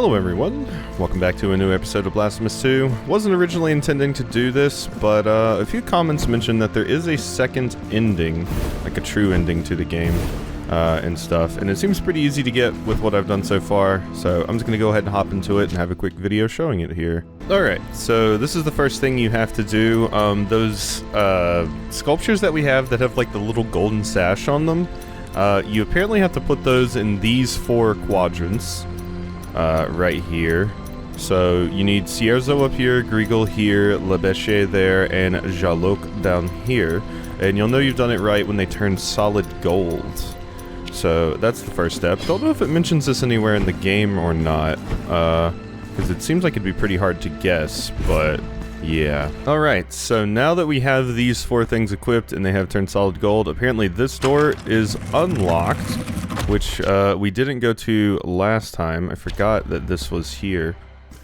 Hello everyone, welcome back to a new episode of Blasphemous 2. Wasn't originally intending to do this, but a few comments mentioned that there is a second ending, like a true ending to the game, and stuff, and it seems pretty easy to get with what I've done so far, so I'm just going to go ahead and hop into it and have a quick video showing it here. Alright, so this is the first thing you have to do. Those sculptures that we have that have like the little golden sash on them, you apparently have to put those in these four quadrants. Right here. So you need Cierzo up here, Grigel here, Lebeshe there, and Jalok down here. And you'll know you've done it right when they turn solid gold. So that's the first step. Don't know if it mentions this anywhere in the game or not, because it seems like it'd be pretty hard to guess, but yeah. Alright, so now that we have these four things equipped and they have turned solid gold, apparently this door is unlocked, which we didn't go to last time. I forgot that this was here.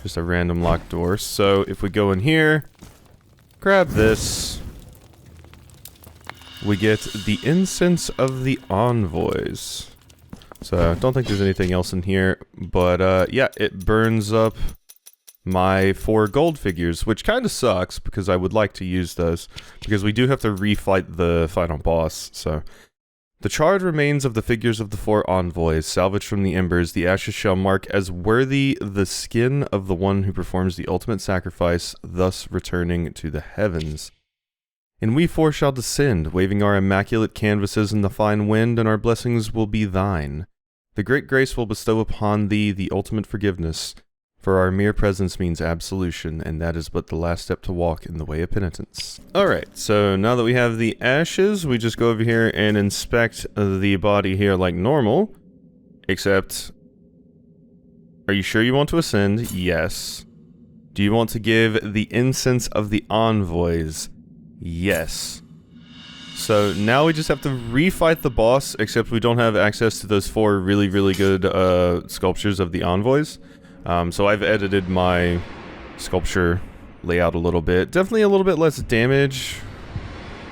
Just a random locked door. So if we go in here, grab this, we get the Incense of the Envoys. So I don't think there's anything else in here, but yeah, it burns up my 4 gold figures, which kind of sucks because I would like to use those, because we do have to refight the final boss, so. The charred remains of the figures of the 4 envoys, salvaged from the embers, the ashes shall mark as worthy the skin of the one who performs the ultimate sacrifice, thus returning to the heavens. And we 4 shall descend, waving our immaculate canvases in the fine wind, and our blessings will be thine. The great grace will bestow upon thee the ultimate forgiveness, for our mere presence means absolution, and that is but the last step to walk in the way of penitence. Alright, so now that we have the ashes, we just go over here and inspect the body here like normal. Except, are you sure you want to ascend? Yes. Do you want to give the incense of the envoys? Yes. So now we just have to refight the boss, except we don't have access to those 4 really, really good sculptures of the envoys. So I've edited my sculpture layout a little bit. Definitely a little bit less damage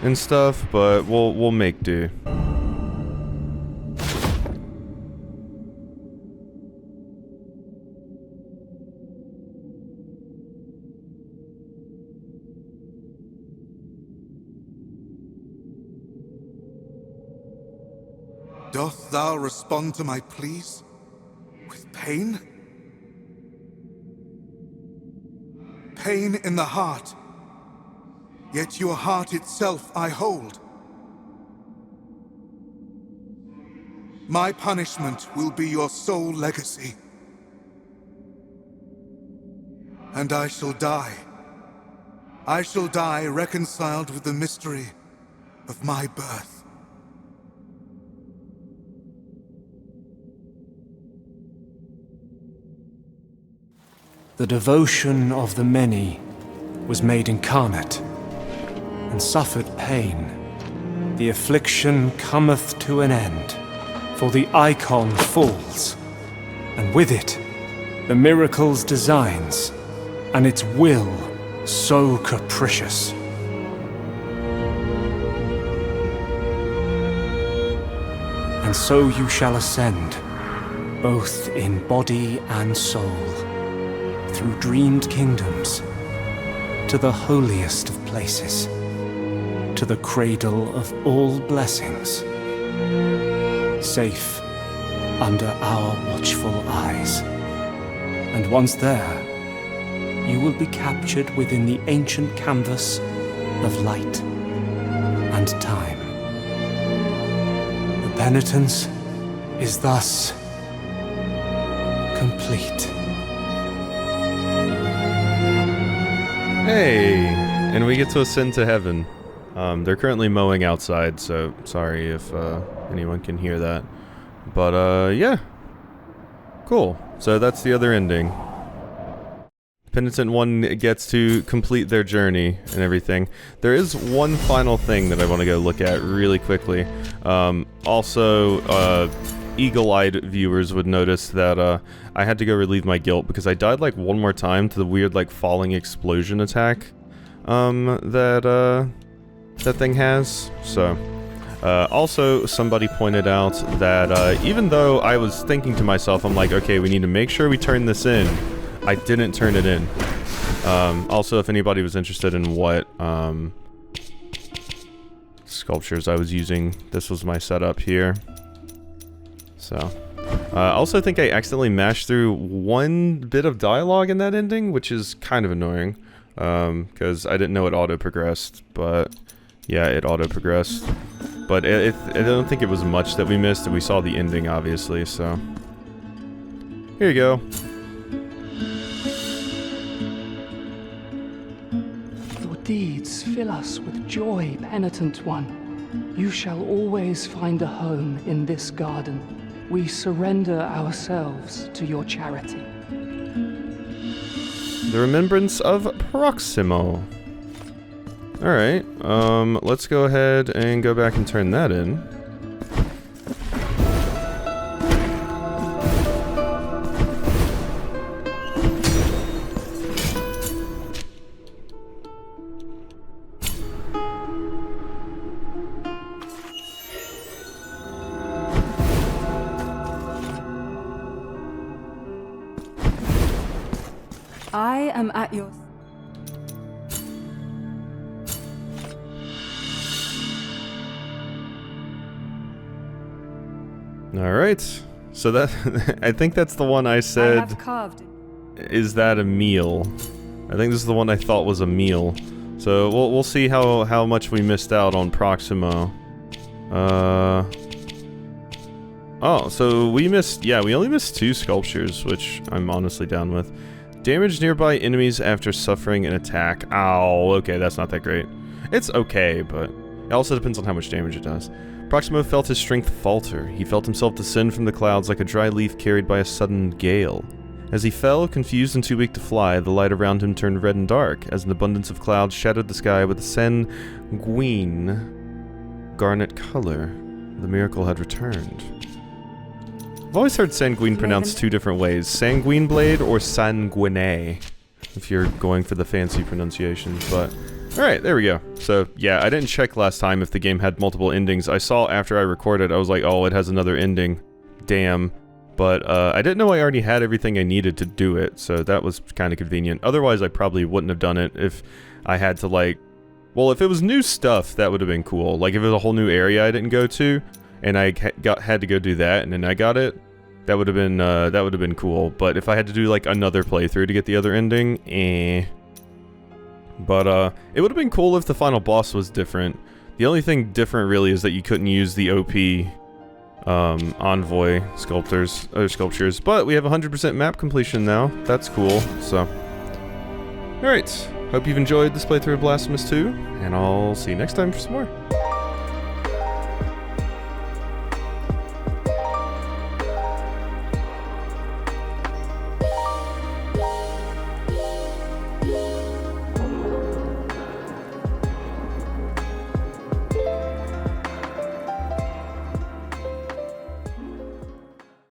and stuff, but we'll make do. Dost thou respond to my pleas with pain? Pain in the heart, yet your heart itself I hold. My punishment will be your sole legacy. And I shall die. I shall die reconciled with the mystery of my birth. The devotion of the many was made incarnate, and suffered pain. The affliction cometh to an end, for the icon falls, and with it, the miracle's designs, and its will so capricious. And so you shall ascend, both in body and soul, through dreamed kingdoms, to the holiest of places, to the cradle of all blessings, safe under our watchful eyes. And once there, you will be captured within the ancient canvas of light and time. The penitence is thus complete. Hey! And we get to ascend to heaven. They're currently mowing outside, so sorry if anyone can hear that. But yeah. Cool. So that's the other ending. Penitent 1 gets to complete their journey and everything. There is one final thing that I want to go look at really quickly. Also, eagle-eyed viewers would notice that I had to go relieve my guilt because I died like one more time to the weird like falling explosion attack that thing has. So Also, somebody pointed out that even though I was thinking to myself, I'm like, okay, we need to make sure we turn this in, I didn't turn it in. Also, if anybody was interested in what sculptures I was using, this was my setup here. So, I also think I accidentally mashed through one bit of dialogue in that ending, which is kind of annoying, because I didn't know it auto-progressed, but yeah, it auto-progressed. But I don't think it was much that we missed, and we saw the ending, obviously, so... Here you go. Your deeds fill us with joy, penitent one. You shall always find a home in this garden. We surrender ourselves to your charity. The Remembrance of Proximo. Alright, let's go ahead and go back and turn that in. I am at your... Alright, so that... I think that's the one I I said... have carved. Is that a meal? I think this is the one I thought was a meal. So we'll see how much we missed out on Proximo. Oh, so we missed... Yeah, we only missed 2 sculptures, which I'm honestly down with. Damage nearby enemies after suffering an attack. Ow, okay, that's not that great. It's okay, but it also depends on how much damage it does. Proximo felt his strength falter. He felt himself descend from the clouds like a dry leaf carried by a sudden gale. As he fell, confused and too weak to fly, the light around him turned red and dark, as an abundance of clouds shadowed the sky with a sanguine garnet color. The miracle had returned. I've always heard sanguine pronounced 2 different ways. Sanguine blade or sanguine, if you're going for the fancy pronunciations, but... Alright, there we go. So, yeah, I didn't check last time if the game had multiple endings. I saw after I recorded, I was like, oh, it has another ending. Damn. But, I didn't know I already had everything I needed to do it, so that was kind of convenient. Otherwise, I probably wouldn't have done it if I had to, like... Well, if it was new stuff, that would have been cool. Like, if it was a whole new area I didn't go to, and I had to go do that, and then I got it, that would have been cool. But if I had to do, like, another playthrough to get the other ending, eh... But, it would have been cool if the final boss was different. The only thing different, really, is that you couldn't use the OP, envoy sculptures. But we have 100% map completion now. That's cool, so... Alright, hope you've enjoyed this playthrough of Blasphemous 2, and I'll see you next time for some more.